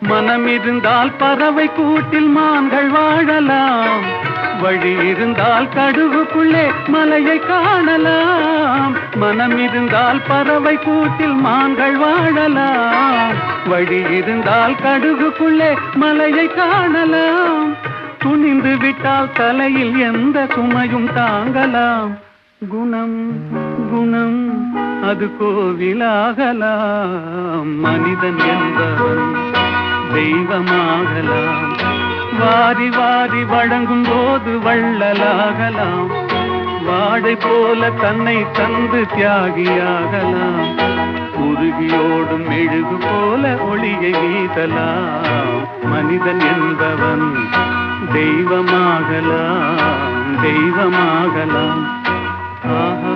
மனம் இருந்தால் பறவை கூட்டில் மான்கள் வாழலாம், வழி இருந்தால் கடுகுக்குள்ளே மலையை காணலாம். மனம் இருந்தால் பறவை கூட்டில் மான்கள் வாழலாம், வழி இருந்தால் கடுகுக்குள்ளே மலையை காணலாம். துணிந்து விட்டால் தலையில் எந்த சுமையும் தாங்கலாம். குணம் குணம் அது கோவிலாகலாம், மனிதன் என்பவன் தெய்வமாகலாம். வாரி வாரி வழங்கும் போது வள்ளலாகலாம், வாடை போல தன்னை தந்து தியாகியாகலாம். உருகியோடும் மெழுகு போல ஒளியை வீசலாம், மனிதன் என்பவன் தெய்வமாகலாம் தெய்வமாகலாம். ஆஹா